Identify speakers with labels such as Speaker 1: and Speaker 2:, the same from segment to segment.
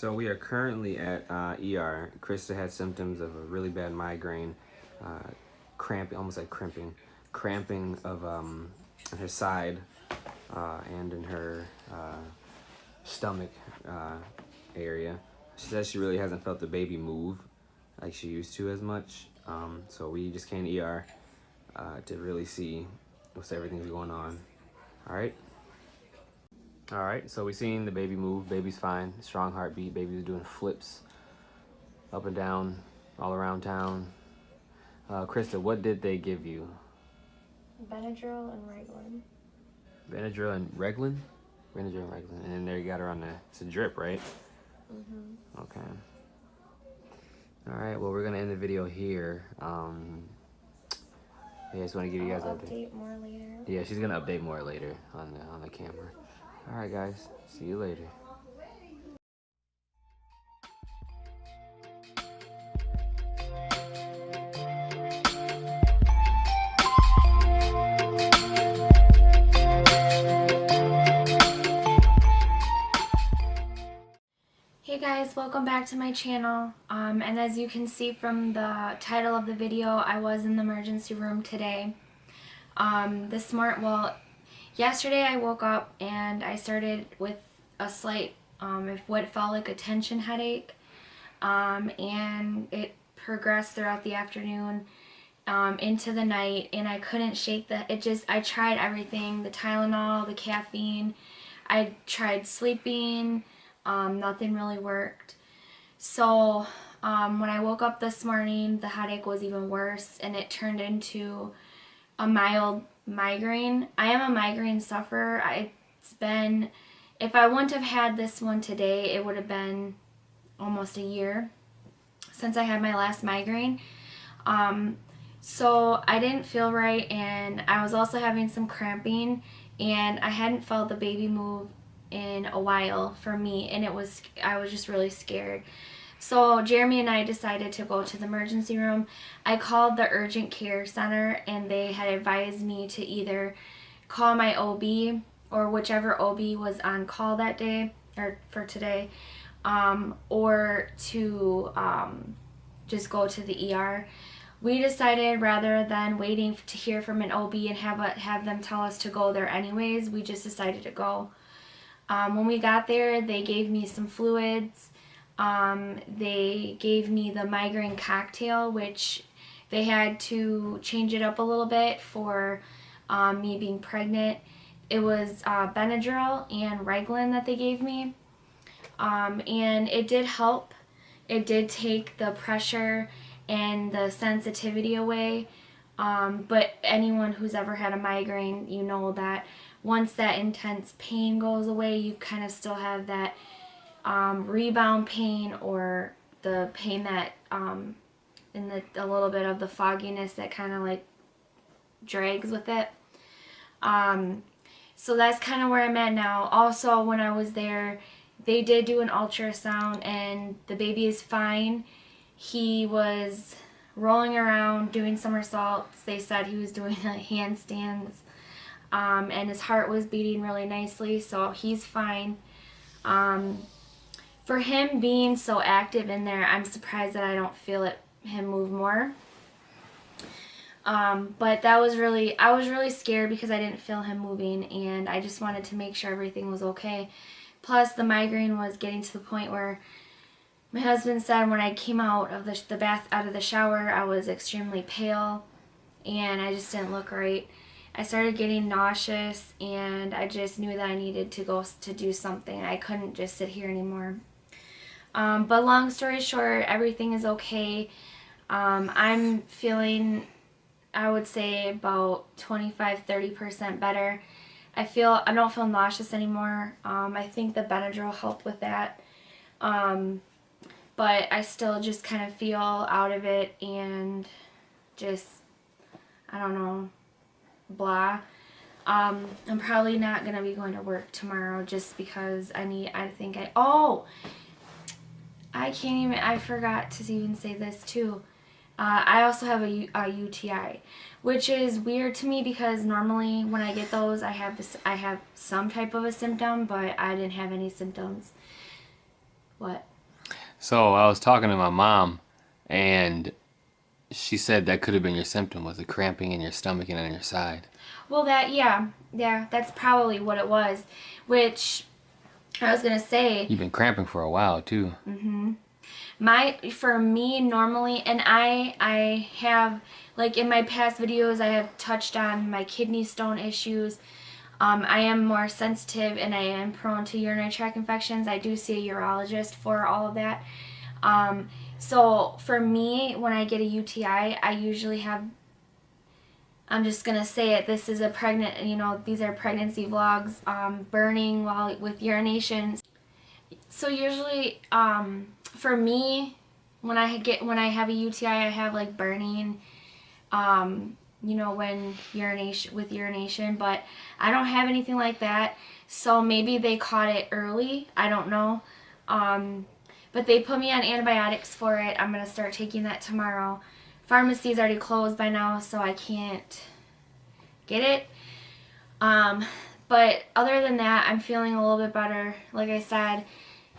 Speaker 1: So we are currently at ER. Krista had symptoms of a really bad migraine, cramping, almost like cramping of on her side and in her stomach area. She says she really hasn't felt the baby move like she used to as much. So we just came to ER to really see what's everything's going on. All right. All right, so we seen the baby move. Baby's fine, strong heartbeat. Baby's doing flips up and down, all around town. Krista, what did they give you?
Speaker 2: Benadryl and Reglan.
Speaker 1: Benadryl and Reglan? Benadryl and Reglan. And then there you got her on it's a drip, right?
Speaker 2: Mm-hmm.
Speaker 1: Okay. All right, well, we're going to end the video here. I just want to give you guys
Speaker 2: I'll update more later.
Speaker 1: Yeah, she's going to update more later on the camera. All right, guys. See you later.
Speaker 2: Hey guys, welcome back to my channel. And as you can see from the title of the video, I was in the emergency room today. Yesterday I woke up and I started with a slight, what felt like a tension headache, and it progressed throughout the afternoon into the night, and I couldn't shake I tried everything, the Tylenol, the caffeine, I tried sleeping, nothing really worked. So when I woke up this morning, the headache was even worse, and it turned into a mild migraine. I am a migraine sufferer. If I wouldn't have had this one today, it would have been almost a year since I had my last migraine. So I didn't feel right, and I was also having some cramping, and I hadn't felt the baby move in a while for me, and I was just really scared. So Jeremy and I decided to go to the emergency room. I called the urgent care center, and they had advised me to either call my OB or whichever OB was on call that day or for today, or to just go to the ER. We decided rather than waiting to hear from an OB and have them tell us to go there anyways, we just decided to go. When we got there, they gave me some fluids. They gave me the migraine cocktail, which they had to change it up a little bit for me being pregnant. It was Benadryl and Reglan that they gave me, and it did help. It did take the pressure and the sensitivity away, but anyone who's ever had a migraine, you know that once that intense pain goes away, you kind of still have that rebound pain, or the pain that a little bit of the fogginess that kind of like drags with it. So that's kind of where I'm at now. Also, when I was there, they did do an ultrasound, and the baby is fine. He was rolling around doing somersaults. They said he was doing handstands, and his heart was beating really nicely, so he's fine. For him being so active in there, I'm surprised that I don't feel him move more. But I was really scared because I didn't feel him moving, and I just wanted to make sure everything was okay. Plus, the migraine was getting to the point where my husband said when I came out of out of the shower, I was extremely pale, and I just didn't look right. I started getting nauseous, and I just knew that I needed to go to do something. I couldn't just sit here anymore. But long story short, everything is okay. I'm feeling, I would say, about 25-30% better. I don't feel nauseous anymore. I think the Benadryl helped with that. But I still just kind of feel out of it, and just, I don't know, blah. I'm probably not going to be going to work tomorrow just because I forgot to even say this too. I also have a UTI, which is weird to me because normally when I get those, I have some type of a symptom, but I didn't have any symptoms. What?
Speaker 3: So I was talking to my mom, and she said that could have been your symptom, was the cramping in your stomach and on your side.
Speaker 2: Well, yeah, that's probably what it was. Which I was gonna say,
Speaker 3: You've been cramping for a while too.
Speaker 2: for me normally, and I have, like in my past videos, I have touched on my kidney stone issues. I am more sensitive and I am prone to urinary tract infections. I do see a urologist for all of that. So for me, when I get a UTI, I usually have, I'm just gonna say it, this is a pregnant, these are pregnancy vlogs, burning while with urination. So usually, for me, when I have a UTI, I have like burning, when urination, but I don't have anything like that. So maybe they caught it early. I don't know. But they put me on antibiotics for it. I'm gonna start taking that tomorrow. Pharmacy's already closed by now, so I can't get it. But other than that, I'm feeling a little bit better. Like I said,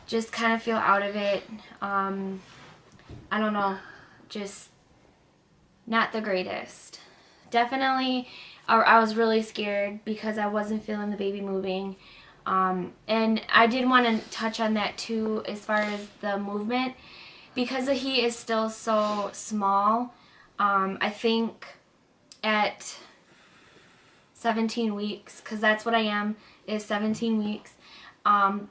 Speaker 2: just kind of feel out of it. I don't know, just not the greatest. Definitely, I was really scared because I wasn't feeling the baby moving. And I did want to touch on that too, as far as the movement, because he is still so small. I think at 17 weeks, because that's what I am, is 17 weeks.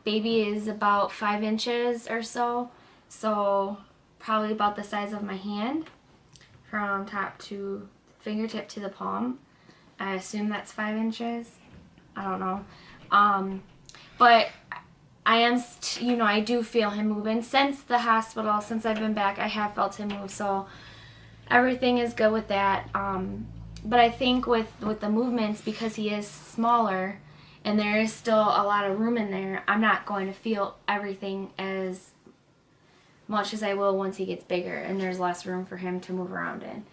Speaker 2: Baby is about 5 inches or so, so probably about the size of my hand from top to fingertip to the palm. I assume that's 5 inches. I don't know. But I am, I do feel him moving. Since the hospital, since I've been back, I have felt him move, so everything is good with that. But I think with the movements, because he is smaller and there is still a lot of room in there, I'm not going to feel everything as much as I will once he gets bigger and there's less room for him to move around in.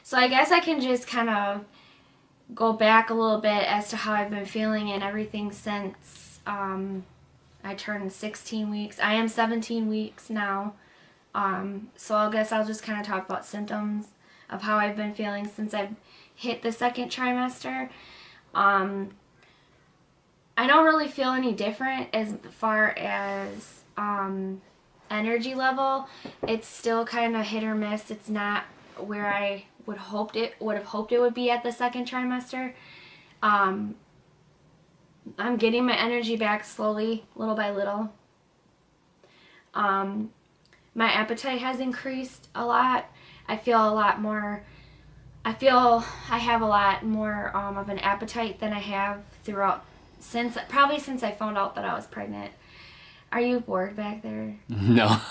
Speaker 2: So I guess I can just kind of go back a little bit as to how I've been feeling and everything since I turned 16 weeks. I am 17 weeks now. So I guess I'll just kind of talk about symptoms of how I've been feeling since I've hit the second trimester. I don't really feel any different as far as energy level. It's still kind of hit or miss. It's not where I would have hoped it would be at the second trimester. I'm getting my energy back slowly, little by little. My appetite has increased a lot. I feel a lot more, I have a lot more of an appetite than I have probably since I found out that I was pregnant. Are you bored back there?
Speaker 3: No.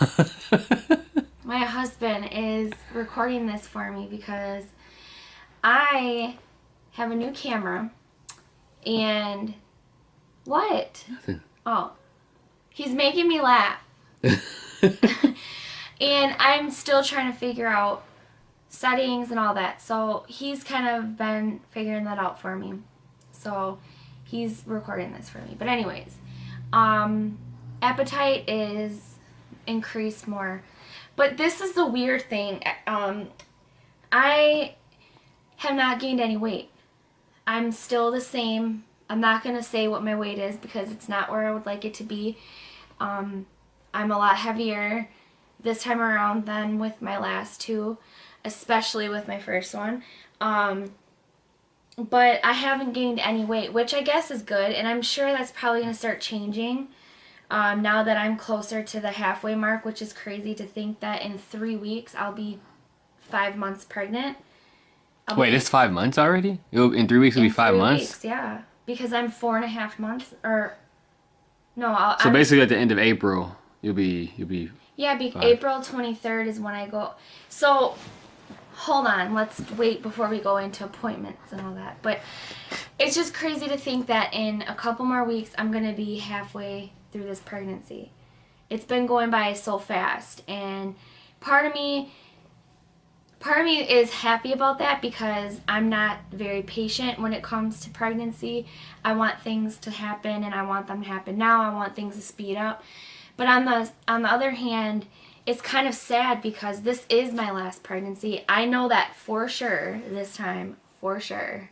Speaker 2: My husband is recording this for me because I have a new camera and what?
Speaker 3: Nothing.
Speaker 2: Oh, he's making me laugh. And I'm still trying to figure out settings and all that. So he's kind of been figuring that out for me. So he's recording this for me. But anyways, appetite is increased more. But this is the weird thing. I have not gained any weight. I'm still the same. I'm not going to say what my weight is because it's not where I would like it to be. I'm a lot heavier this time around than with my last two, especially with my first one. But I haven't gained any weight, which I guess is good, and I'm sure that's probably going to start changing now that I'm closer to the halfway mark, which is crazy to think that in 3 weeks I'll be 5 months pregnant.
Speaker 3: Wait, it's 5 months already? In 3 weeks it'll be 5 months?
Speaker 2: Weeks, yeah, because I'm 4.5 months, or no.
Speaker 3: So basically at the end of April, you'll be
Speaker 2: Yeah, April 23rd is when I go. So, hold on. Let's wait before we go into appointments and all that. But it's just crazy to think that in a couple more weeks, I'm going to be halfway through this pregnancy. It's been going by so fast. And part of me is happy about that because I'm not very patient when it comes to pregnancy. I want things to happen and I want them to happen now. I want things to speed up. But on the other hand, it's kind of sad because this is my last pregnancy. I know that for sure this time, for sure.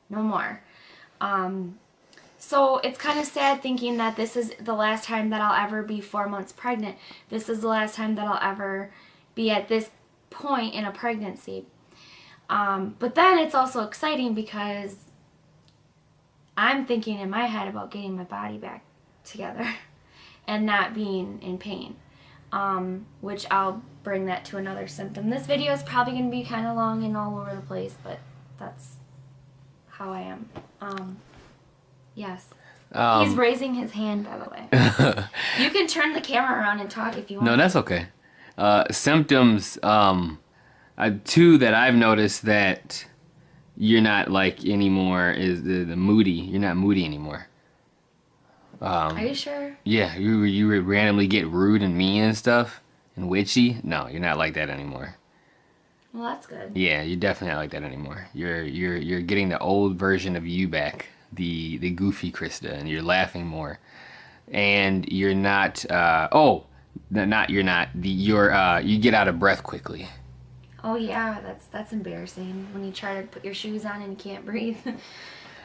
Speaker 2: No more. So it's kind of sad thinking that this is the last time that I'll ever be 4 months pregnant. This is the last time that I'll ever be at this point in a pregnancy. But then it's also exciting because I'm thinking in my head about getting my body back together and not being in pain, which I'll bring that to another symptom. This video is probably going to be kind of long and all over the place, but that's how I am. Yes. He's raising his hand, by the way. You can turn the camera around and talk if you want.
Speaker 3: No, that's okay. Symptoms, two that I've noticed that you're not like anymore is the moody. You're not moody anymore.
Speaker 2: Are you sure?
Speaker 3: Yeah, you would randomly get rude and mean and stuff and witchy. No, you're not like that anymore.
Speaker 2: Well, that's good.
Speaker 3: Yeah, you're definitely not like that anymore. You're getting the old version of you back, the goofy Krista, and you're laughing more. And you're not you get out of breath quickly.
Speaker 2: Oh yeah, that's embarrassing when you try to put your shoes on and you can't breathe.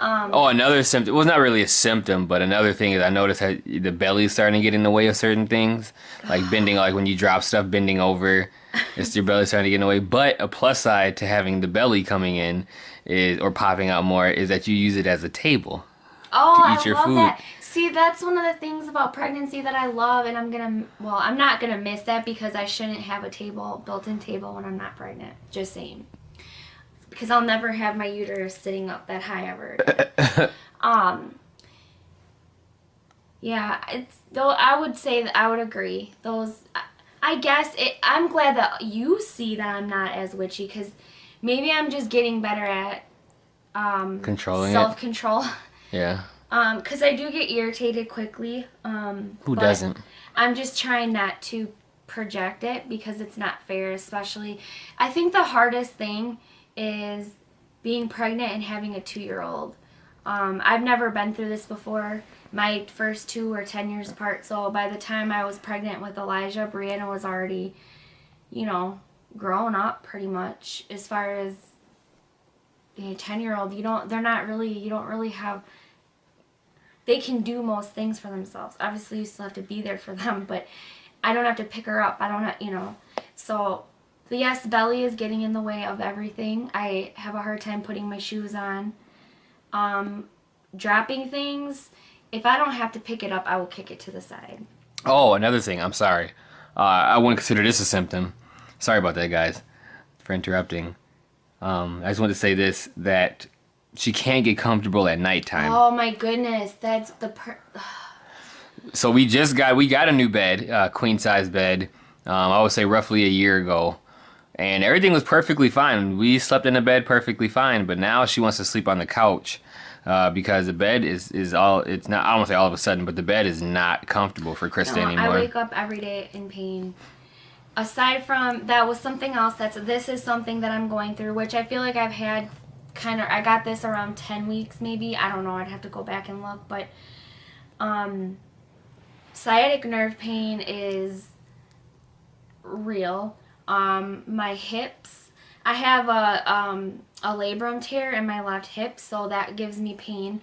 Speaker 3: Another symptom. Well, it's not really a symptom, but another thing is I noticed how the belly's starting to get in the way of certain things, like bending, like when you drop stuff, bending over. It's your belly starting to get in the way. But a plus side to having the belly coming in or popping out more is that you use it as a table.
Speaker 2: Oh,
Speaker 3: to eat your
Speaker 2: I love
Speaker 3: food.
Speaker 2: that. See, that's one of the things about pregnancy that I love, and I'm not gonna miss that because I shouldn't have a built-in table when I'm not pregnant. Just saying. Because I'll never have my uterus sitting up that high ever again. Yeah, though I would say that I would agree. I guess I'm glad that you see that I'm not as witchy because maybe I'm just getting better at
Speaker 3: Controlling
Speaker 2: self-control.
Speaker 3: Yeah.
Speaker 2: Because I do get irritated quickly.
Speaker 3: Who
Speaker 2: but
Speaker 3: doesn't?
Speaker 2: I'm just trying not to project it because it's not fair, especially. I think the hardest thing is being pregnant and having a 2-year-old. I've never been through this before. My first two were 10 years apart, so by the time I was pregnant with Elijah, Brianna was already, grown up pretty much. As far as being a 10-year-old, you don't really have. They can do most things for themselves. Obviously, you still have to be there for them, but I don't have to pick her up. I don't have, So, but yes, belly is getting in the way of everything. I have a hard time putting my shoes on. Dropping things. If I don't have to pick it up, I will kick it to the side.
Speaker 3: Oh, another thing. I'm sorry. I wouldn't consider this a symptom. Sorry about that, guys, for interrupting. I just want to say this, that she can't get comfortable at nighttime.
Speaker 2: Oh my goodness, that's
Speaker 3: So we got a new bed, queen size bed. I would say roughly a year ago, and everything was perfectly fine. We slept in the bed perfectly fine, but now she wants to sleep on the couch because the bed is all. It's not. I don't want to say all of a sudden, but the bed is not comfortable for Krista anymore.
Speaker 2: I wake up every day in pain. Aside from that, was something else. This is something that I'm going through, which I feel like I've had. I got this around 10 weeks maybe. I don't know. I'd have to go back and look, but sciatic nerve pain is real. My hips, I have a labrum tear in my left hip, so that gives me pain.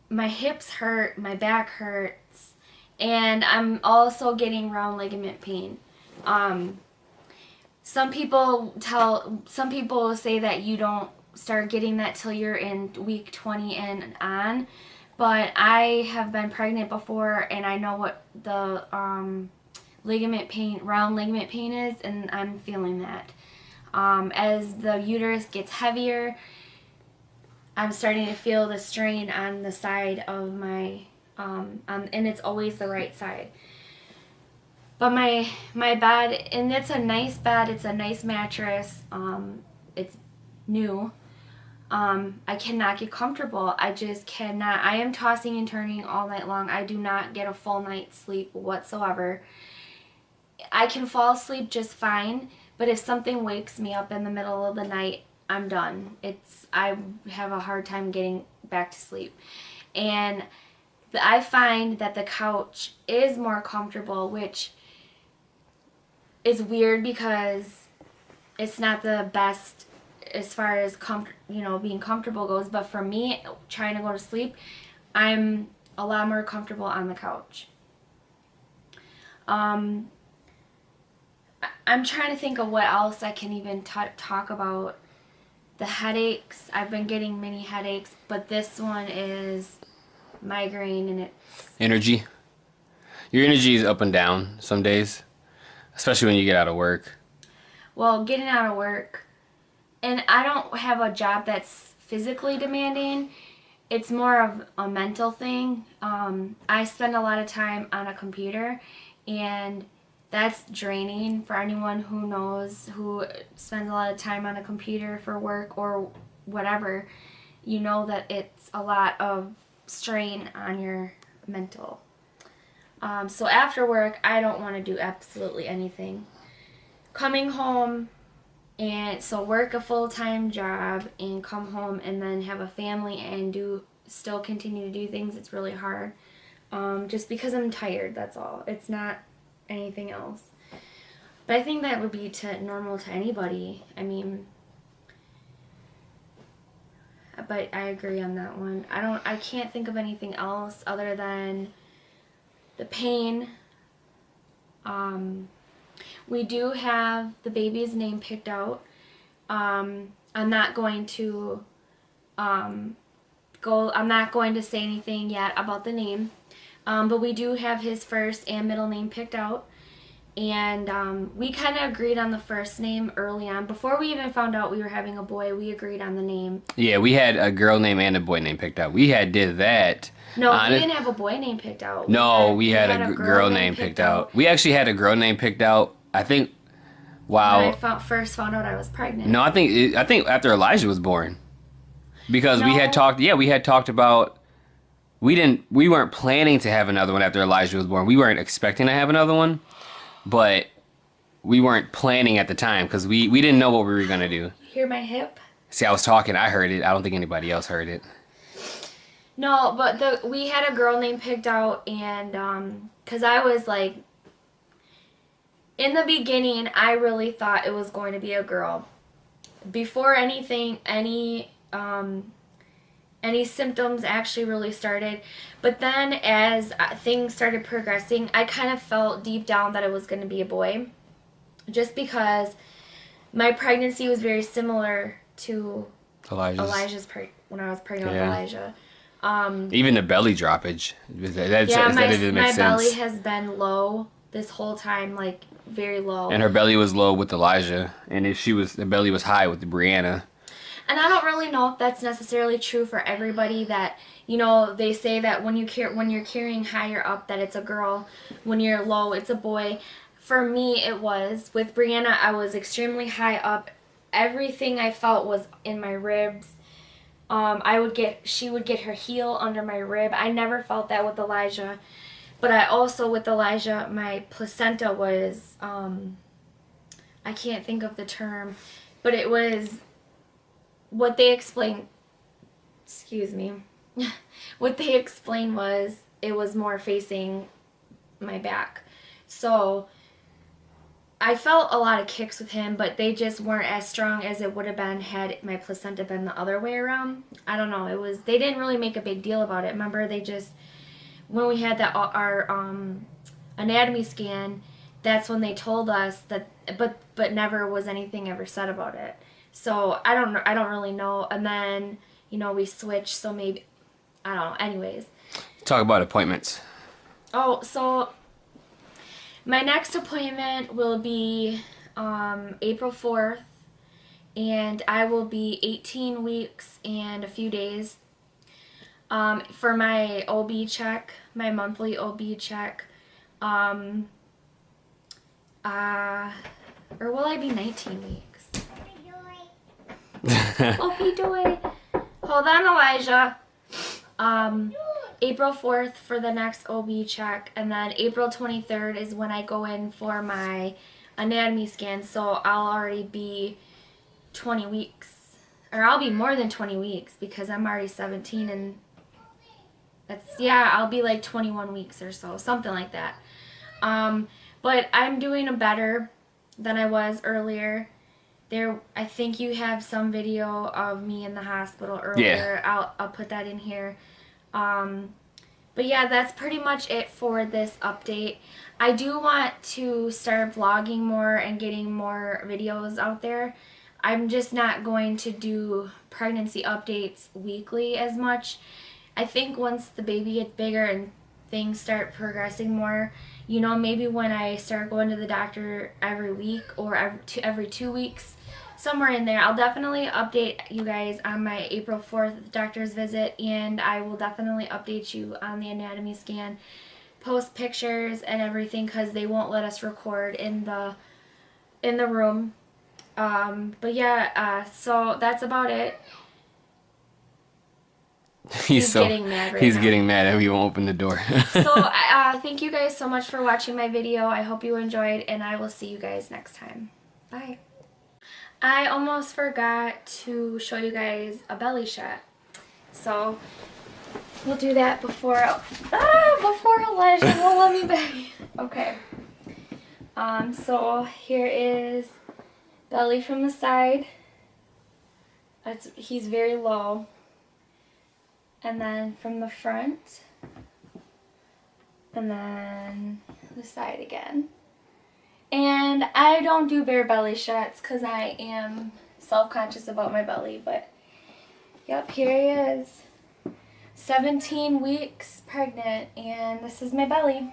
Speaker 2: My hips hurt, my back hurts, and I'm also getting round ligament pain. Some people say that you don't start getting that till you're in week 20 and on, but I have been pregnant before and I know what the round ligament pain is, and I'm feeling that. As the uterus gets heavier, I'm starting to feel the strain on the side of my, and it's always the right side. But my bed, and it's a nice bed, it's a nice mattress, it's new. I cannot get comfortable. I just cannot. I am tossing and turning all night long. I do not get a full night's sleep whatsoever. I can fall asleep just fine, but if something wakes me up in the middle of the night, I'm done. I have a hard time getting back to sleep. And I find that the couch is more comfortable, which is weird because it's not the best as far as being comfortable goes. But for me, trying to go to sleep, I'm a lot more comfortable on the couch. I'm trying to think of what else I can even talk about. The headaches. I've been getting many headaches, but this one is migraine, and it's
Speaker 3: Energy. Your energy is up and down some days, especially when you get out of work.
Speaker 2: well, getting out of work, and I don't have a job that's physically demanding. It's more of a mental thing. I spend a lot of time on a computer, and that's draining for anyone who knows, who spends a lot of time on a computer for work or whatever. You know that it's a lot of strain on your mental. So after work, I don't want to do absolutely anything. Coming home, and so work a full-time job and come home and then have a family and still continue to do things, it's really hard. Just because I'm tired, that's all. It's not anything else. But I think that would be normal to anybody. I mean, but I agree on that one. I can't think of anything else other than the pain. We do have the baby's name picked out. I'm not going to I'm not going to say anything yet about the name. But we do have his first and middle name picked out. And we kind of agreed on the first name early on. Before we even found out we were having a boy, we agreed on the name.
Speaker 3: Yeah, we had a girl name and a boy name picked out. We did that.
Speaker 2: No, we didn't have a boy name picked out.
Speaker 3: No, we had a girl name picked out. We actually had a girl name picked out. I think. Wow.
Speaker 2: When I first found out I was pregnant.
Speaker 3: No, I think after Elijah was born, because we had
Speaker 2: No.
Speaker 3: talked. Yeah, we had talked about. We weren't planning to have another one after Elijah was born. We weren't expecting to have another one, but we weren't planning at the time because we didn't know what we were gonna do.
Speaker 2: Hear my hip?
Speaker 3: See, I was talking. I heard it. I don't think anybody else heard it.
Speaker 2: No, but we had a girl name picked out, and because I was like, in the beginning, I really thought it was going to be a girl. Before anything, any symptoms actually really started. But then as things started progressing, I kind of felt deep down that it was going to be a boy. Just because my pregnancy was very similar to Elijah's when I was pregnant with Elijah.
Speaker 3: Even the belly droppage. That didn't make
Speaker 2: my
Speaker 3: sense.
Speaker 2: belly has been low this whole time, like very low.
Speaker 3: And her belly was low with Elijah, and the belly was high with Brianna.
Speaker 2: And I don't really know if that's necessarily true for everybody. That they say that when you're carrying higher up, that it's a girl. When you're low, it's a boy. For me, it was with Brianna. I was extremely high up. Everything I felt was in my ribs. She would get her heel under my rib. I never felt that with Elijah. But I also, with Elijah, my placenta was, I can't think of the term, but it was, what they explained, what they explained was, it was more facing my back. So, I felt a lot of kicks with him, but they just weren't as strong as it would have been had my placenta been the other way around. I don't know. They didn't really make a big deal about it. Remember, when we had our anatomy scan, that's when they told us that, but never was anything ever said about it. So I don't really know. And then we switched, so maybe I don't know. Anyways,
Speaker 3: Talk about appointments.
Speaker 2: Oh, so my next appointment will be April 4th, and I will be 18 weeks and a few days. For my OB check, my monthly OB check, or will I be 19 weeks? OB Hold on, Elijah. April 4th for the next OB check, and then April 23rd is when I go in for my anatomy scan, so I'll already be 20 weeks, or I'll be more than 20 weeks because I'm already 17 and I'll be like 21 weeks or so, something like that. But I'm doing better than I was earlier. I think you have some video of me in the hospital earlier. I'll put that in here. But yeah, that's pretty much it for this update. I do want to start vlogging more and getting more videos out there. I'm just not going to do pregnancy updates weekly as much. I think once the baby gets bigger and things start progressing more, you know, maybe when I start going to the doctor every week or every 2 weeks, somewhere in there, I'll definitely update you guys on my April 4th doctor's visit, and I will definitely update you on the anatomy scan, post pictures and everything, because they won't let us record in the room. But yeah, so that's about it. He's getting mad right
Speaker 3: He's
Speaker 2: now.
Speaker 3: getting mad and we won't open the door.
Speaker 2: So thank you guys so much for watching my video. I hope you enjoyed, and I will see you guys next time. Bye. I almost forgot to show you guys a belly shot. So we'll do that before Elijah will let me back. Okay. So here is belly from the side. He's very low. And then from the front. And then the side again. And I don't do bare belly shots because I am self-conscious about my belly, but yep, here he is. 17 weeks pregnant, and this is my belly.